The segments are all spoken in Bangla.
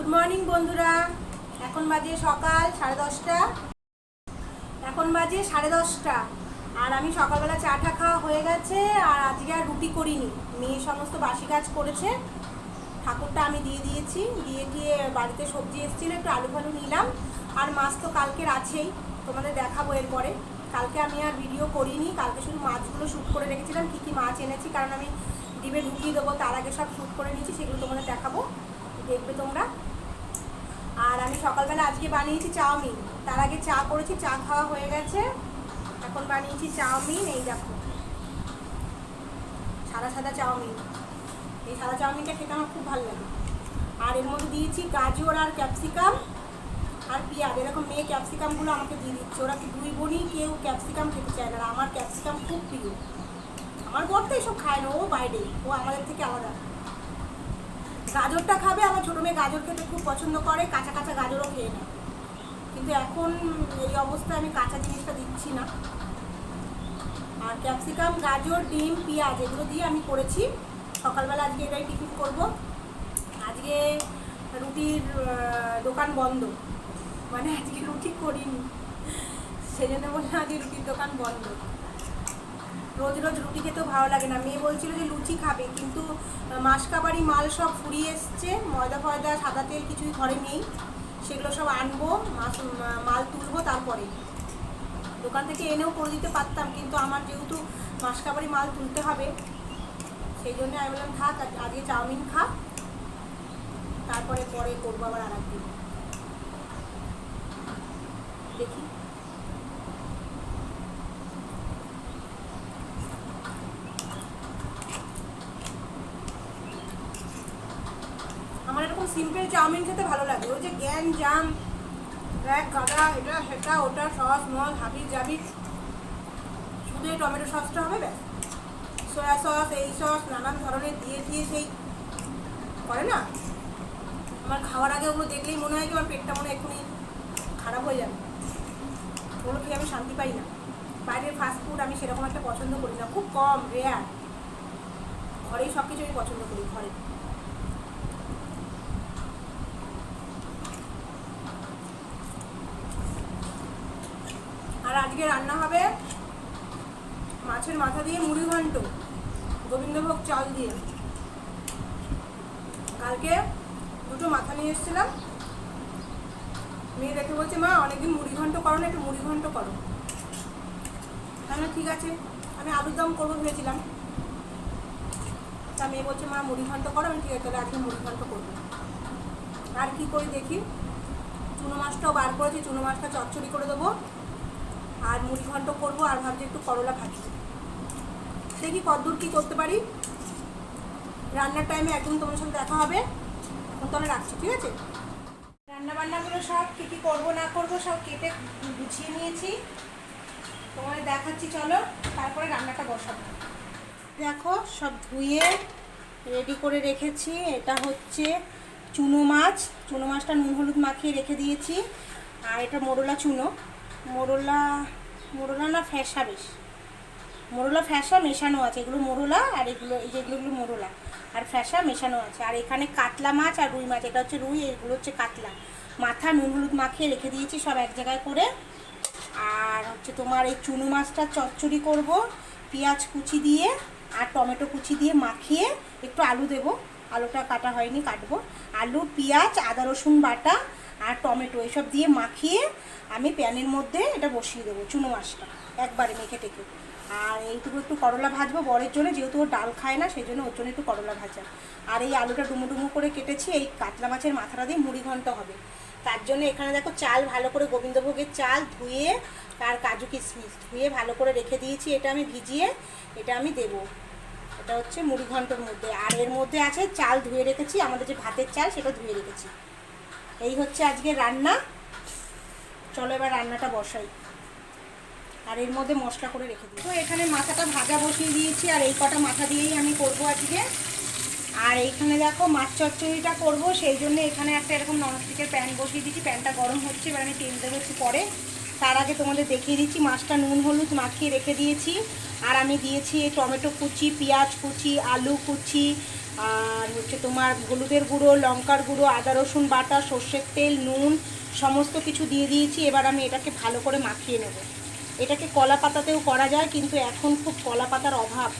গুড মর্নিং বন্ধুরা। এখন বাজে সকাল 10:30। এখন বাজে 10:30 আর আমি সকালবেলা চাটা খাওয়া হয়ে গেছে। আর আজকে আর রুটি করিনি, মেয়ে সমস্ত বাসি কাজ করেছে। ঠাকুরটা আমি দিয়ে দিয়েছি, দিয়ে বাড়িতে সবজি এসেছিল, একটু আলু ফালু নিলাম। আর মাছ তো কালকের আছেই, তোমাদের দেখাবো এরপরে। কালকে আমি আর ভিডিও করিনি, কালকে শুধু মাছগুলো শ্যুট করে রেখেছিলাম, কী কী মাছ এনেছি, কারণ আমি ডিমে ঢুকিয়ে দেবো, তার আগে সব শ্যুট করে নিয়েছি, সেগুলো তোমাদের দেখাবো, দেখবে তোমরা। আর আমি সকালবেলা আজকে বানিয়েছি চাউমিন, তার আগে চা করেছি, চা খাওয়া হয়ে গেছে। এখন বানিয়েছি চাউমিন, এই দেখো সাদা সাদা চাউমিন। এই সাদা চাউমিনটা খেতে আমার খুব ভালো লাগে। আর এর মধ্যে দিয়েছি গাজর আর ক্যাপসিকাম আর পেঁয়াজ। এরকম মেয়ে ক্যাপসিকামগুলো আমাকে দিয়ে দিচ্ছে। ওরা কি দুই বোনই কেউ ক্যাপসিকাম খেতে চায় না, আর আমার ক্যাপসিকাম খুব প্রিয়। আমার বর তো এসব খায় না, ও বাইরে, ও আমাদের থেকে আলাদা। গাজরটা খাবে, আমার ছোটো মেয়ে গাজর খেতে খুব পছন্দ করে, কাঁচা কাঁচা গাজরও খেয়ে নেয়। কিন্তু এখন এই অবস্থায় আমি কাঁচা জিনিসটা দিচ্ছি না। আর ক্যাপসিকাম, গাজর, ডিম, পেঁয়াজ এগুলো দিয়ে আমি করেছি সকালবেলা। আজকে এটাই টিফিন করব। আজকে রুটির দোকান বন্ধ, মানে আজকে রুটি করিনি, সেই জন্য বললাম আজকে রুটির দোকান বন্ধ। রোজ রোজ রুটি খেতেও ভালো লাগে না। মেয়ে বলছিল যে লুচি খাবে, কিন্তু মাসকাবারি মাল সব ফুরিয়ে এসছে, ময়দা ফয়দা সাদা তেল কিছুই ঘরে নেই। সেগুলো সব আনবো, মাল তুলবো, তারপরে দোকান থেকে এনেও করে দিতে পারতাম, কিন্তু আমার যেহেতু মাসকাবারি মাল তুলতে হবে, সেই জন্য আমি বললাম থাক, আজকে চাউমিন খা, তারপরে পরে করবো আবার আর একদিন, দেখি। আমার এরকম সিম্পল চাউমিন খেতে ভালো লাগে। ওই যে গ্যান জাম এক গাদা, এটা সেটা ওটা সস মস হাবি জাবি, শুধু এই টমেটো সসটা হবে ব্যাস। সয়া সস, এই সস নানান ধরনের দিয়ে সেই করে না, আমার খাওয়ার আগে ওগুলো দেখলেই মনে হয় কি আমার পেটটা মনে হয় এক্ষুনি খারাপ হয়ে যাবে। ওগুলো খেয়ে আমি শান্তি পাই না। বাইরের ফাস্টফুড আমি সেরকম একটা পছন্দ করি না, খুব কম, রেয়ার। ঘরেই সব কিছু আমি পছন্দ করি, ঘরে। আর আজকে রান্না হবে মাছের মাথা দিয়ে মুড়ি ঘন্ট, গোবিন্দভোগ চাল দিয়ে। কালকে দুটো মাথা নিয়ে এসেছিলাম, মেয়ে দেখে বলছে মা অনেকদিন মুড়ি ঘন্ট করো না, একটু মুড়ি ঘন্ট করো। তাহলে ঠিক আছে, আমি আলুর দম করবো ভেবেছিলাম, তা মেয়ে বলছে মা মুড়ি ঘন্ট করো। আমি ঠিক আছে, তাহলে আজকে মুড়ি ঘন্ট করবো। আর কি করি দেখি, চুনো মাছটাও বার করেছি, চুনো মাছটা চচ্চড়ি করে দেবো, আর মুড়ি ঘন্ট করবো। আর ভাবছি একটু করলা ভাজি, দেখি কতদূর কী করতে পারি। রান্নার টাইমে একদম তোমার সাথে দেখা হবে। এখন তাহলে রাখছি, ঠিক আছে। রান্নাবান্নাগুলো সব কী কী করবো না করবো সব কেটে গুছিয়ে নিয়েছি, তোমাদের দেখাচ্ছি, চলো। তারপরে রান্নাটা বসাবো। দেখো সব ধুয়ে রেডি করে রেখেছি। এটা হচ্ছে চুনো মাছ, চুনো মাছটা নুন হলুদ মাখিয়ে রেখে দিয়েছি। আর এটা মোরলা চুনো, মোরলা না ফ্যাসা, বেশ মোরলা ফ্যাসা মেশানো আছে। এগুলো মোরলা, আর এগুলো এই যেগুলো মোরলা আর ফ্যাসা মেশানো আছে। আর এখানে কাতলা মাছ আর রুই মাছ, এটা হচ্ছে রুই, এগুলো হচ্ছে কাতলা। মাথা নুন হলুদ মাখিয়ে রেখে দিয়েছি সব এক জায়গায় করে। আর হচ্ছে তোমার এই চুনো মাছটা চচ্চড়ি করব, পেঁয়াজ কুচি দিয়ে আর টমেটো কুচি দিয়ে মাখিয়ে, একটু আলু দেবো, আলুটা কাটা হয়নি, কাটবো। আলু, পেঁয়াজ, আদা রসুন বাটা আর টমেটো এসব দিয়ে মাখিয়ে আমি প্যানের মধ্যে এটা বসিয়ে দেবো, চুনো মাছটা একবারে মেখে টেকে। আর এইটুকু একটু করলা ভাজবো বরের জন্য, যেহেতু ও ডাল খায় না, সেই জন্য ওর জন্য একটু করলা ভাজা। আর এই আলুটা ডুমো ডুমো করে কেটেছি, এই কাতলা মাছের মাথাটা দিয়ে মুড়ি ঘন্ট হবে। তার জন্য এখানে দেখো চাল ভালো করে, গোবিন্দভোগের চাল ধুয়ে আর কাজু কিশমিশ ধুয়ে ভালো করে রেখে দিয়েছি। এটা আমি ভিজিয়ে এটা আমি দেবো, এটা হচ্ছে মুড়ি ঘন্টর মধ্যে। আর এর মধ্যে আছে চাল ধুয়ে রেখেছি, আমাদের যে ভাতের চাল সেটা ধুয়ে রেখেছি। এই হচ্ছে আজকে রান্না। চলো এবার রান্নাটা বসাই। আর এর মধ্যে মশলা করে রেখে দিই। তো এখানে মাথাটা ভাজা বসিয়ে দিয়েছি, আর এই কটা মাথা দিয়েই আমি করবো আজকে। আর এইখানে দেখো মাছ চচ্চড়িটা করবো, সেই জন্য এখানে একটা এরকম ননস্টিকের প্যান বসিয়ে দিয়েছি। প্যানটা গরম হচ্ছে, এবার আমি তেল দেবো একটু পরে। তার আগে তোমাদের দেখিয়ে দিচ্ছি, মাছটা নুন হলুদ মাখিয়ে রেখে দিয়েছি। আর আমি দিয়েছি টমেটো কুচি, পেঁয়াজ কুচি, আলু কুচি, আর হচ্ছে তোমার হলুদের গুঁড়ো, লঙ্কার গুঁড়ো, আদা রসুন বাটা, সর্ষের তেল, নুন সমস্ত কিছু দিয়ে দিয়েছি। এবার আমি এটাকে ভালো করে মাখিয়ে নেব। এটাকে কলা পাতাতেও করা যায়, কিন্তু এখন খুব কলা পাতার অভাব।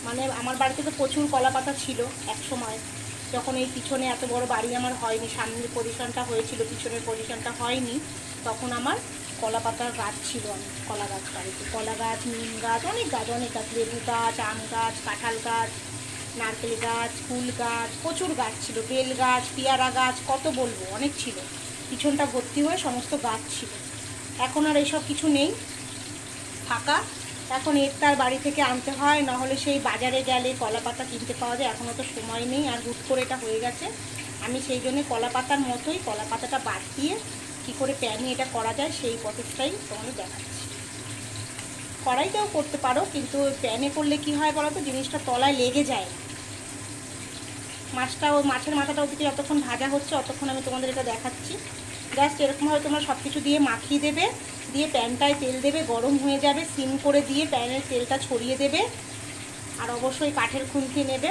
মানে আমার বাড়িতে তো প্রচুর কলা পাতা ছিল এক সময়, যখন এই পিছনে এত বড় বাড়ি আমার হয়নি, সামনের পজিশনটা হয়েছিল, পিছনের পজিশনটা হয়নি, তখন আমার কলা পাতার গাছ ছিল, অনেক কলা গাছ বাড়িতে, কলা গাছ, নিম গাছ, অনেক গাছ, লেবু গাছ, আম গাছ, কাঁঠাল গাছ, নারকেল গাছ, ফুল গাছ, প্রচুর গাছ ছিল, বেল গাছ, পেয়ারা গাছ, কত বলবো, অনেক ছিল। পিছনটা ভর্তি হয়ে সমস্ত গাছ ছিল। এখন আর এইসব কিছু নেই, ফাঁকা। এখন তার বাড়ি থেকে আনতে হয়, নাহলে সেই বাজারে গেলে কলা পাতা কিনতে পাওয়া যায়। এখনও তো সময় নেই, আর হুট করে এটা হয়ে গেছে। আমি সেই জন্য কলা পাতার মতোই কলা পাতাটা বাদ দিয়ে কী করে প্যানে এটা করা যায় সেই প্রসেসটাই তোমাদের দেখাচ্ছি। কড়াইতেও করতে পারো, কিন্তু প্যানে করলে কি হয় বলো তো, জিনিসটা তলায় লেগে যায়। মাছটা ও মাছের মাথাটা ওদিকে যতক্ষণ ভাজা হচ্ছে ততক্ষণ আমি তোমাদের এটা দেখাচ্ছি। জাস্ট এরকমভাবে তোমরা সব কিছু দিয়ে মাখিয়ে দেবে, দিয়ে প্যানটায় তেল দেবে, গরম হয়ে যাবে, সিম করে দিয়ে প্যানের তেলটা ছড়িয়ে দেবে। আর অবশ্যই কাঠের খুন্তি নেবে,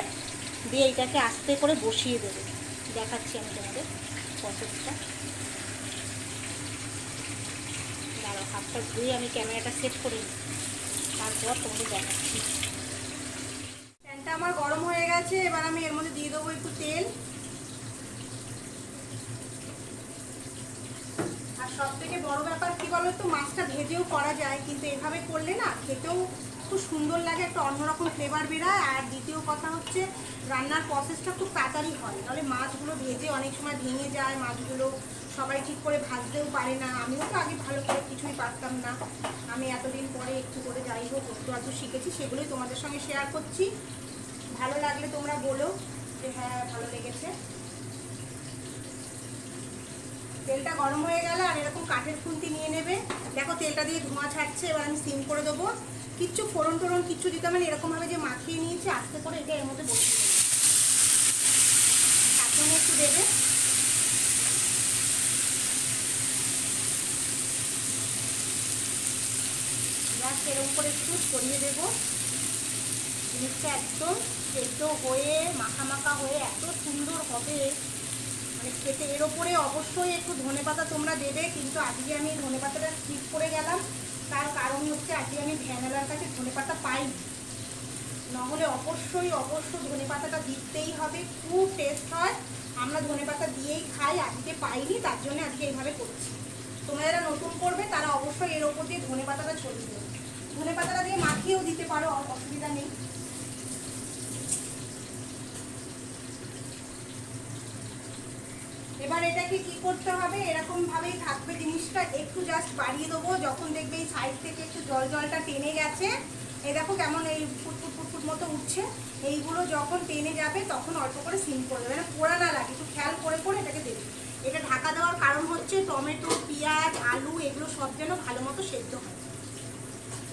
দিয়ে এইটাকে আস্তে করে বসিয়ে দেবে। দেখাচ্ছি আমি তোমাদের প্রসেসটা। দাঁড়াও, হাতটা ধুয়ে আমি ক্যামেরাটা সেট করে নিই, তারপর তোমাদের দেখাচ্ছি। প্যানটা আমার গরম হয়ে গেছে, এবার আমি এর মধ্যে দিয়ে দেবো একটু তেল। আর সব থেকে বড় ব্যাপার কি বলো তো, মাছটা ভেজেও করা যায়, কিন্তু এভাবে করলে না খেতেও খুব সুন্দর লাগে, একটা অন্যরকম ফ্লেভার বেরোয়। আর দ্বিতীয় কথা হচ্ছে, রান্নার প্রসেসটা খুব তাড়াতাড়ি হয়। নাহলে মাছগুলো ভেজে অনেক সময় ভেঙে যায়, মাছগুলো সবাই ঠিক করে ভাজতেও পারে না। আমিও তো আগে ভালো করে কিছুই পারতাম না, আমি এতদিন পরে একটু করে যাই হোক একটু আধটু শিখেছি, সেগুলোই তোমাদের সঙ্গে শেয়ার করছি। ভালো লাগলে তোমরা বলো যে হ্যাঁ ভালো লেগেছে। তেলটা গরম হয়ে গেলে আর এরকম কাঠের খুন্তি নিয়ে নেবে। দেখো তেলটা দিয়ে ধোঁয়া ছাড়ছে, এবার আমি সিম করে দেবো। কিচ্ছু ফোড়ন টোড়ন কিচ্ছু দিতে হবে না, এরকমভাবে যে মাখিয়ে নিয়েছি আস্তে করে এটা এর মধ্যে বসিয়ে দেবে। এখন একটু দেবে, জাস্ট এরকম করে একটু ছড়িয়ে দেবো। জিনিসটা একদম সেদ্ধ হয়ে মাখা মাখা হয়ে এত সুন্দর হবে, মানে খেতে। এর ওপরে অবশ্যই একটু ধনেপাতা তোমরা দেবে, কিন্তু আজকে আমি ধনেপাতাটা স্কিপ করে গেলাম। তার কারণ হচ্ছে আজকে আমি ভ্যানলার কাছে ধনেপাতা পাইনি, নাহলে অবশ্যই ধনেপাতাটা দিতেই হবে, খুব টেস্ট হয়। আমরা ধনেপাতা দিয়েই খাই, আজকে পাইনি, তার জন্য আজকে এইভাবে করছি। তোমরা যারা নতুন করবে তারা অবশ্যই এর ওপর দিয়ে ধনেপাতাটা ছড়িয়ে দেবে। ধনেপাতাটা দিয়ে মাখিয়েও দিতে পারো, অসুবিধা নেই। এবার এটাকে কি করতে হবে, এরকম ভাবেই থাকবে জিনিসটা, একটু জাস্ট বাড়িয়ে দেবো। যখন দেখবে এই সাইড থেকে একটু জলটা টেনে গেছে, এই দেখো কেমন এই ফুটফুট ফুটফুট মতো উঠছে, এইগুলো যখন টেনে যাবে তখন অল্প করে সিম করে দেবে, মানে পোড়া না লাগে, একটু খেয়াল করে করে এটাকে দেবে। এটা ঢাকা দেওয়ার কারণ হচ্ছে টমেটো, পেঁয়াজ, আলু এগুলো সব যেন ভালো মতো সেদ্ধ হয়।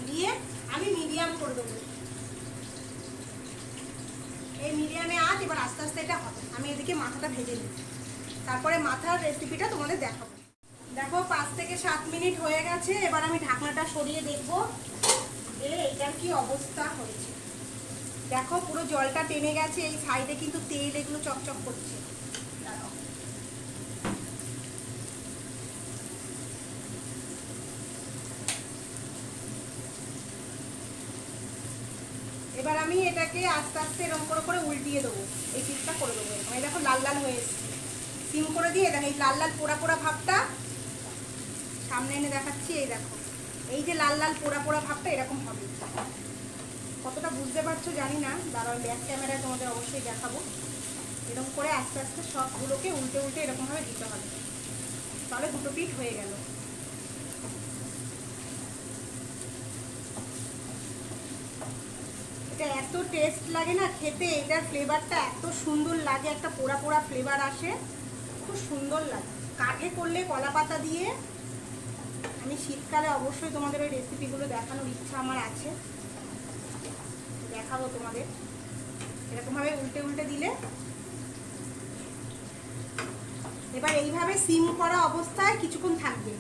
দিয়ে আমি মিডিয়াম করে দেবো, এই মিডিয়ামে আঁচ। এবার আস্তে আস্তে এটা হবে, আমি এদিকে মাথাটা ভেজে নিই, তারপরে মাথার রেসিপিটা তোমাদের দেখাবো। দেখো 5 থেকে 7 মিনিট হয়ে গেছে, এবার আমি ঢাকনাটা সরিয়ে দেখবো যে এটার কি অবস্থা হয়েছে। দেখো পুরো জলটা টেনে গেছে, এই সাইডে কিন্তু তেল এগুলো চকচক করছে। এবার আমি এটাকে আস্তে আস্তে এরকম করে করে উল্টিয়ে দেবো, এই পিসটা করে দেবো। এই দেখো লাল লাল হয়ে এসছে, সিম করে দিয়ে দেখো এই লাল লাল পোড়া পোড়া ভাবটা সামনে এনে দেখাচ্ছি। এই দেখো এই যে লাল লাল পোড়া পোড়া ভাবটা এরকম হবে। কতটা বুঝতে পারছো জানি না, দাঁড়াও ব্যাক ক্যামেরায় তোমাদের অবশ্যই দেখাবো। এরকম করে আস্তে আস্তে সবগুলোকে উল্টে উল্টে এরকমভাবে দিতে হবে, তাহলে দুটো পিঠ হয়ে গেল। এটা এত টেস্ট লাগে না খেতে, এটার ফ্লেভারটা এত সুন্দর লাগে, একটা পোড়া পোড়া ফ্লেভার আসে, খুব সুন্দর লাগে। কাঠে করলে কলা পাতা দিয়ে, আমি শীতকালে অবশ্যই তোমাদের ওই রেসিপিগুলো দেখানোর ইচ্ছা আমার আছে, দেখাবো তোমাদের। এরকমভাবে উল্টে উল্টে দিলে, এবার এইভাবে সিম করা অবস্থায় কিছুক্ষণ থাকবে।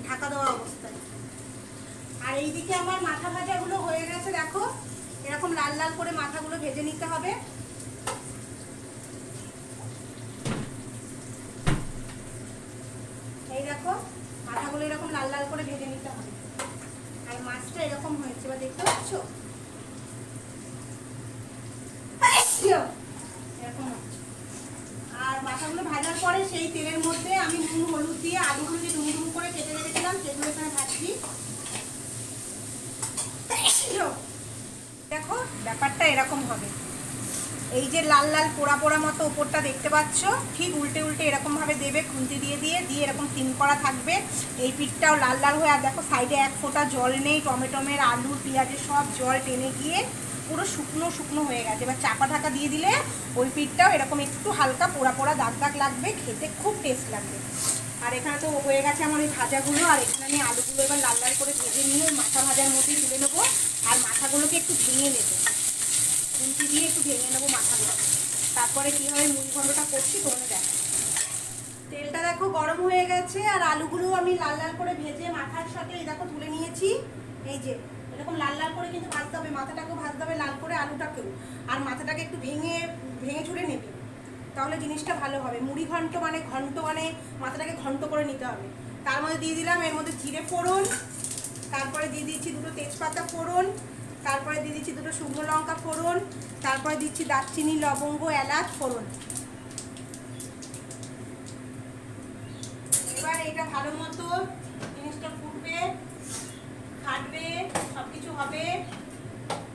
ঢাকা দেওয়া অবস্থায়। আর এইদিকে আমার মাথা ভাজাগুলো হয়ে গেছে, দেখো এরকম লাল লাল করে মাথাগুলো ভেজে নিতে হবে। এই দেখো মাথাগুলো এরকম লাল লাল করে ভেজে নিতে হবে। আর মাছটা এরকম হয়েছে, এবার দেখতে পাচ্ছ এরকম হচ্ছে। আর মাথাগুলো ভাজার পরে সেই তেলের মধ্যে আমি নুন হলুদ দিয়ে আলুগুলো যে ডুমু ডুমু করে কেটে রেখেছিলাম সেগুলো এখানে ভাজছি। দেখো ব্যাপারটা এরকম হবে, এই যে লাল লাল পোড়া পোড়া মতো ওপরটা দেখতে পাচ্ছ, ঠিক উল্টে উল্টে এরকম ভাবে দেবে, খুন্তি দিয়ে দিয়ে দিয়ে এরকম তিন করা থাকবে। এই পিঠটাও লাল লাল হয়ে, আর দেখো সাইডে এক ফোঁটা জল নেই, টমেটোমের আলু পেঁয়াজের সব জল টেনে গিয়ে পুরো শুকনো শুকনো হয়ে গেছে। এবার চাপা ঢাকা দিয়ে দিলে ওই পিঠটাও এরকম একটু হালকা পোড়া পোড়া দাগ দাগ লাগবে, খেতে খুব টেস্ট লাগবে। আর এখানে তো হয়ে গেছে আমার ওই ভাজাগুলো, আর এখানে আমি আলুগুলো এবার লাল লাল করে ভেজে নিয়ে মাথা ভাজার মধ্যেই তুলে নেবো। আর মাথাগুলোকে একটু ভেঙে নেবো, খুন্তি দিয়ে একটু ভেঙে নেবো মাথাগুলো। তারপরে কীভাবে মুড়ি ঘন্টটা করছি তোমরা দেখো। তেলটা দেখো গরম হয়ে গেছে, আর আলুগুলো আমি লাল লাল করে ভেজে মাথার সাথে এই দেখো তুলে নিয়েছি। এই যে এরকম লাল লাল করে কিন্তু ভাজতে হবে, মাথাটাকেও ভাজতে হবে লাল করে, আলুটাকেও। আর মাথাটাকে একটু ভেঙে ভেঙে ছুড়ে নেবে, তাহলে জিনিসটা ভালো হবে। মুড়ি ঘন্ট মানে মাথাটাকে ঘন্ট করে নিতে হবে। তার মধ্যে দিয়ে দিলাম এর মধ্যে জিরে ফোড়ন, তারপরে দিয়ে দিচ্ছি দুটো তেজপাতা ফোড়ন, তারপরে দিয়ে দিচ্ছি দুটো শুকনো লঙ্কা ফোড়ন, তারপরে দিচ্ছি দারচিনি লবঙ্গ এলাচ ফোড়ন। এবার এটা ভালো মতো জিনিসটা ফুটবে, ফাটবে, সব কিছু হবে,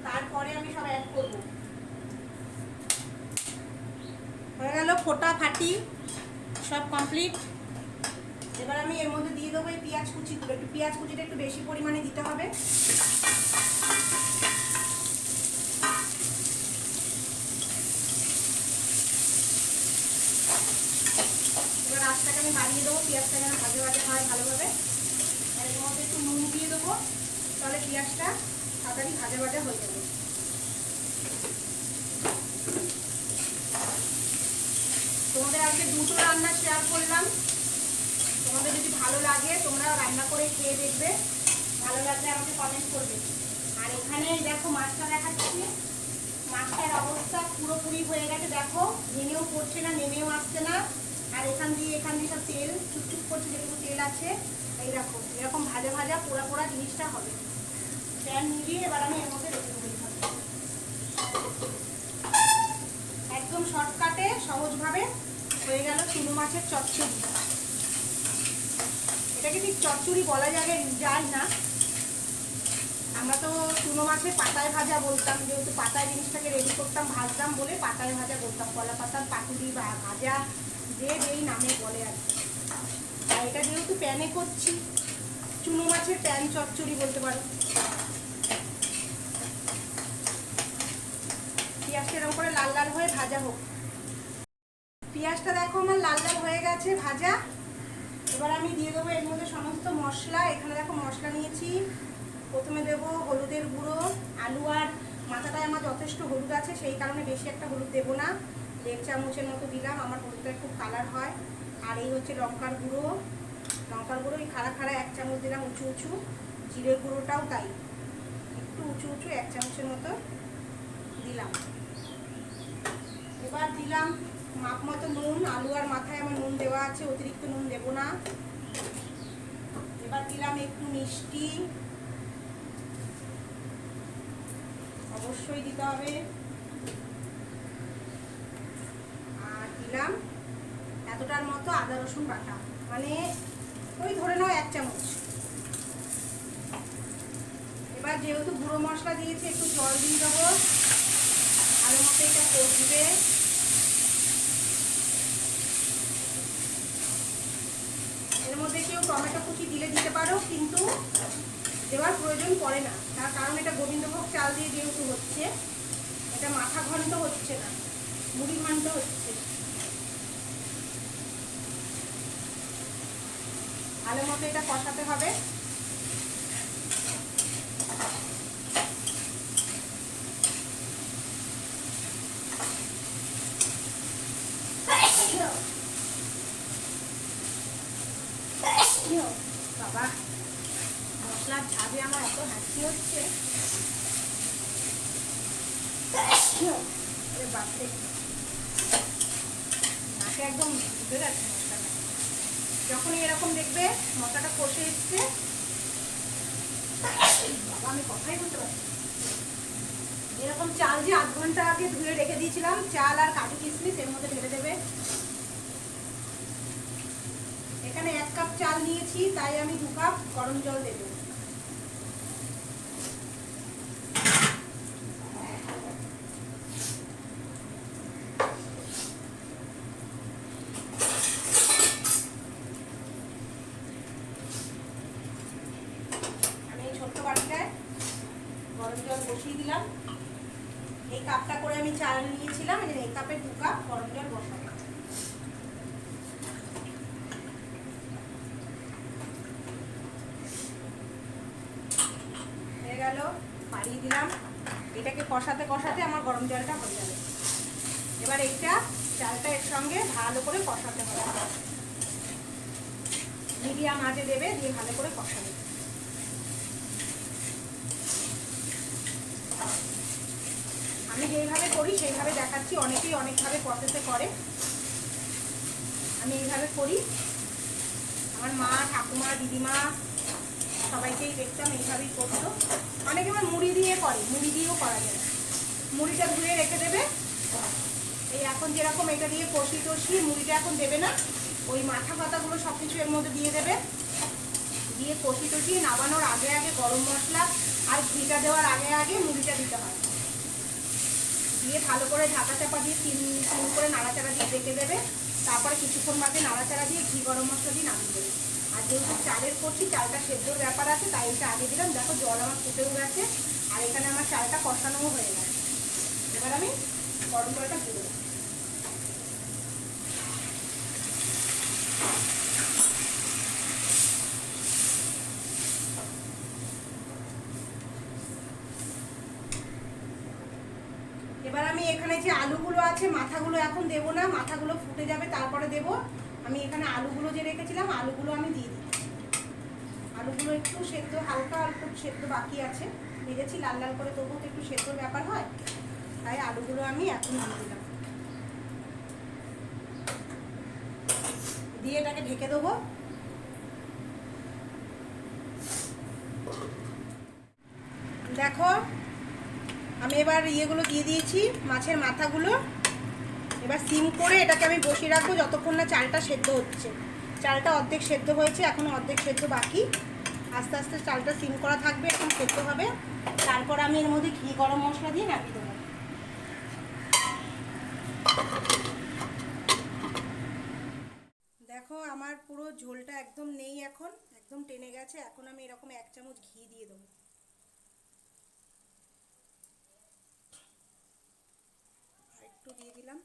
তারপরে আমি সব অ্যাড করব। হয়ে গেল ফোটা ফাটি সব কমপ্লিট। এবার আমি এর মধ্যে দিয়ে দেবো এই পেঁয়াজ কুচিগুলো, একটু পেঁয়াজ কুচিটা একটু বেশি পরিমাণে দিতে হবে। এবার আঁচটাকে আমি বাড়িয়ে দেবো, পেঁয়াজটা যেন ভাজা ভাজা হয় ভালোভাবে। আর এর মধ্যে একটু নুন দিয়ে দেবো, তাহলে পেঁয়াজটা তাড়াতাড়ি ভাজা ভাজা হয়ে যাবে। তোমাদের আজকে দুটো রান্না শেয়ার করলাম, তোমাদের যদি ভালো লাগে তোমরা রান্না করে খেয়ে দেখবে, ভালো লাগলে আমাকে কমেন্ট করবে। আর এখানে দেখো মাছটা দেখাচ্ছি, মাছটার অবস্থা পুরোপুরি হয়ে গেছে, দেখো নেমেও পড়ছে না, নেমেও আসছে না। আর এখান দিয়ে সব তেল চুপচুপ করছে, যেটুকু তেল আছে। এই দেখো এরকম ভাজা ভাজা পোড়া পোড়া জিনিসটা হবে। প্যান নিয়ে এবার আমি এর মধ্যে রেখে দেবো। একদম শর্টকাটে সহজভাবে হয়ে গেল চুনো মাছের চচ্চড়ি। এটাকে ঠিক চচ্চড়ি বলা যায় না, আমরা তো চুনো মাছের পাতায় ভাজা বলতাম, যেহেতু পাতায় জিনিসটাকে রেডি করতাম, ভাজতাম বলে পাতায় ভাজা বলতাম। কলা পাতার পাতুরি বা ভাজা যেই নামে বলে আর কি। আর এটা যেহেতু প্যানে করছি, চুনো মাছের প্যান চচ্চড়ি বলতে পারো। পেঁয়াজটা এরকম করে লাল লাল হয়ে ভাজা হোক। পেঁয়াজটা দেখো আমার লাল লাল হয়ে গেছে ভাজা। এবার আমি দিয়ে দেবো এর মধ্যে সমস্ত মশলা। এখানে দেখো মশলা নিয়েছি। প্রথমে দেবো হলুদের গুঁড়ো। আলু আর মাথাটায় আমার যথেষ্ট হলুদ আছে, সেই কারণে বেশি একটা হলুদ দেবো না, 1.5 চামচের মতো দিলাম, আমার হলুদটা খুব কালার হয়। আর এই হচ্ছে লঙ্কার গুঁড়ো, এই খাড়া খাড়া 1 চামচ দিলাম উঁচু উঁচু। জিরের গুঁড়োটাও তাই, একটু উঁচু উঁচু 1 চামচের মতো দিলাম। এবার দিলাম মাপ মতো নুন। আলু আর মাথায় আমার নুন দেওয়া আছে, অতিরিক্ত নুন দেব না। এবার দিলাম একটু মিষ্টি, অবশ্যই দিতে হবে। আর দিলাম এতটার মতো আদা রসুন বাটা, মানে ওই ধরে নাও 1 চামচ। এবার যেহেতু গুঁড়ো মশলা দিয়েছি একটু জল দিয়ে দেবো, ভালো মতো এটা কষবে। এর মধ্যে কেউ টমেটো কুচি দিতে পারো, কিন্তু দেওয়ার প্রয়োজন পড়ে না, তার কারণ এটা গোবিন্দভোগ চাল দিয়ে যেহেতু হচ্ছে, এটা মাথা ঘন্ট হচ্ছে না, মুড়ি ঘন্ট হচ্ছে। ভালো মতো এটা কষাতে হবে। বাবা মশলার ঝাঁজে আমার এত হাসি হচ্ছে। বাপরে নাকে একদম ঢুকে যাচ্ছে মশলাটা। যখনই এরকম দেখবে মশলাটা কষে এসছে, বাবা আমি কথাই বলতে পারছি। এরকম চাল যে 8 ঘন্টা আগে ধুয়ে রেখে দিয়েছিলাম, চাল আর কাজু কিশমিশ এর মধ্যে ঢেলে দেবে। এখানে 1 কাপ চাল নিয়েছি, তাই আমি 2 কাপ গরম জল দেবো। আমি এই ছোট্ট বাটিটায় গরম জল বসিয়ে দিলাম। এই কাপটা করে আমি চাল নিয়েছিলাম, এই কাপে 2 কাপ গরম জল বসাবো। হয়ে গেল, পাড়িয়ে দিলাম। এটাকে কষাতে কষাতে আমার গরম জলটা হয়ে যাবে। এবার এইটা চালটা এর সঙ্গে ভালো করে কষাতে হবে। মিডিয়াম আঁচে দেবে, দিয়ে ভালো করে কষাবে। আমি যেইভাবে করি সেইভাবে দেখাচ্ছি, অনেকেই অনেকভাবে প্রসেসে করে। আমি এইভাবে করি। আমার মা, ঠাকুমা, দিদিমা সবাইকেই দেখতাম এইভাবেই করতো। অনেকে আবার মুড়ি দিয়ে করে, মুড়ি দিয়েও করা যায়। মুড়িটা ধুয়ে রেখে দেবে। এই এখন যেরকম এটা দিয়ে কষিয়ে টষিয়ে, মুড়িটা এখন দেবে না, ওই মাথা পাতাগুলো সব কিছু এর মধ্যে দিয়ে দেবে। দিয়ে কষিয়ে টষিয়ে নামানোর আগে আগে গরম মশলা আর ঘিটা দেওয়ার আগে আগে মুড়িটা দিতে হয়। দিয়ে ভালো করে ঢাকা চাপা দিয়ে 3 করে নাড়াচাড়া দিয়ে রেখে দেবে। তারপরে কিছুক্ষণ বাদে নাড়াচাড়া দিয়ে ঘি গরম মশলা দিয়ে নামিয়ে দেবে। আর যেহেতু চালের করছি, চালটা সেদ্ধর ব্যাপার আছে, তাই এটা আগে দিলাম। দেখো জল আমার ফুটেও গেছে, আর এখানে আমার চালটা কষানোও হয়ে গেছে। এবার আমি গরম জলটা দিয়ে দেবো। এবার আমি এখানে যে আলুগুলো আছে, মাথাগুলো এখন দেবো না, মাথাগুলো ফুটে যাবে তারপরে দেবো। আমি এখানে আলুগুলো যে রেখেছিলাম, আলুগুলো আমি দিয়ে দিই। আলুগুলো একটু সেদ্ধ, হালকা অল্প সেদ্ধ বাকি আছে, ভেজেছি লাল লাল করে, তবুও তো একটু সেদ্ধর ব্যাপার হয়, তাই আলুগুলো আমি এখন দিয়ে দিলাম। দিয়ে এটাকে ঢেকে দেবো। দেখো আমি এবার ইয়েগুলো দিয়ে দিয়েছি, মাছের মাথাগুলো। এবার সিম করে এটাকে আমি বসিয়ে রাখবো যতক্ষণ না চালটা সেদ্ধ হচ্ছে। চালটা অর্ধেক সেদ্ধ হয়েছে, এখনও অর্ধেক সেদ্ধ বাকি। আস্তে আস্তে চালটা সিম করা থাকবে, এখন সেদ্ধ হবে। তারপর আমি এর মধ্যে ঘি গরম মশলা দিয়ে নামিয়ে দেবো। দেখো আমার পুরো ঝোলটা একদম নেই, এখন একদম টেনে গেছে। এখন আমি এরকম 1 চামচ ঘি দিয়ে দেবো। আর একটু দিয়ে দিলাম,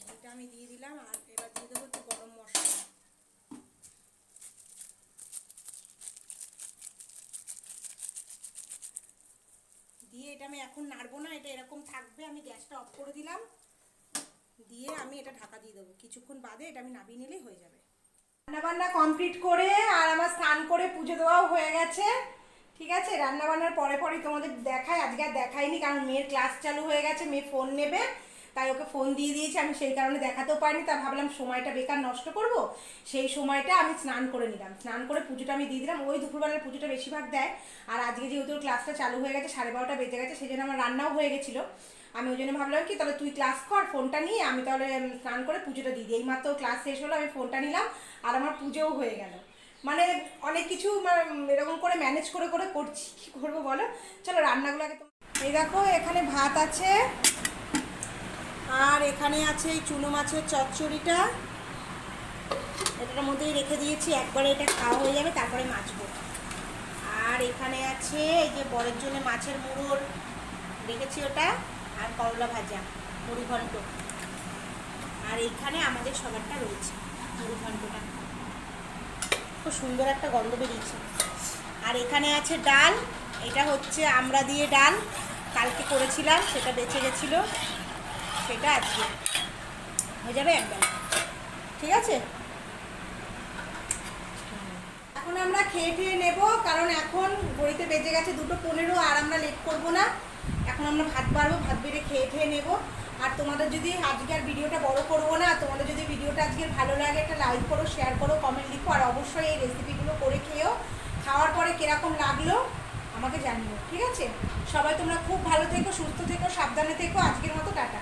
ঘিটা আমি দিয়ে দিলাম। আর এবার দিয়ে দেবো একটু গরম মশলা। দিয়ে এটা আমি এখন নাড়বো না, এটা এরকম থাকবে। আমি গ্যাসটা অফ করে দিলাম, দিয়ে আমি এটা ঢাকা দিয়ে দেবো। কিছুক্ষণ বাদে এটা আমি নামিয়ে নিলেই হয়ে যাবে। রান্নাবান্না কমপ্লিট করে আর আমার স্নান করে পুজো দেওয়াও হয়ে গেছে। ঠিক আছে, রান্নাবান্নার পরে পরেই তোমাদের দেখাই। আজকে আর দেখাইনি, কারণ মেয়ের ক্লাস চালু হয়ে গেছে, মেয়ে ফোন নেবে, তাই ওকে ফোন দিয়ে দিয়েছি। আমি সেই কারণে দেখাতেও পারিনি। তা ভাবলাম সময়টা বেকার নষ্ট করব, সেই সময়টা আমি স্নান করে নিলাম। স্নান করে পুজোটা আমি দিয়ে দিলাম। ওই দুপুরবেলার পুজোটা বেশিরভাগ দেয়। আর আজকে যেহেতু ক্লাসটা চালু হয়ে গেছে, 12:30 বেজে গেছে, সেই জন্য আমার রান্নাও হয়ে গেছিলো। আমি ওই জন্য ভাবলাম কি, তাহলে তুই ক্লাস কর, ফোনটা নিয়ে আমি তাহলে স্নান করে পুজোটা দিয়ে দিই। এইমাত্র ক্লাস শেষ হলো, আমি ফোনটা নিলাম, আর আমার পুজোও হয়ে গেল। মানে অনেক কিছু এরকম করে ম্যানেজ করে করে করছি, কী করবো বলো। চলো রান্নাগুলো আগে। এই দেখো এখানে ভাত আছে, আর এখানে আছে এই চুনো মাছের চচ্চড়িটা, এটার মধ্যেই রেখে দিয়েছি, একবারে এটা খাওয়া হয়ে যাবে, তারপরে মাছবো। আর এখানে আছে এই যে বরের জন্য মাছের মুড়োর রেখেছি ওটা, আর করলা ভাজা, মুড়ি ঘন্ট। আর এইখানে আমাদের সবারটা রয়েছে, মুড়ি ঘন্টটা খুব সুন্দর একটা গন্ধ বেরিয়েছে। আর এখানে আছে ডাল, এটা হচ্ছে আমড়া দিয়ে ডাল, কালকে করেছিলাম, সেটা বেঁচে গেছিলো, সেটা আজকে হয়ে যাবে একদম। ঠিক আছে, দেখো এখন আমরা খেয়ে ঠেয়ে নেবো, কারণ এখন ঘড়িতে বেজে গেছে 2:15, আর আমরা লেট করবো না। এখন আমরা ভাত বাড়বো, ভাত বেড়ে খেয়ে ঠেয়ে নেবো। আর তোমাদের যদি আজকে আর ভিডিওটা বড় করবো না, তোমাদের যদি ভিডিওটা আজকে ভালো লাগে একটা লাইক করো, শেয়ার করো, কমেন্ট লিখো, আর অবশ্যই এই রেসিপিগুলো করে খেয়েও, খাওয়ার পরে কীরকম লাগলো আমাকে জানিও, ঠিক আছে? সবাই তোমরা খুব ভালো থেকো, সুস্থ থেকো, সাবধানে থেকো। আজকের মতো টাটা।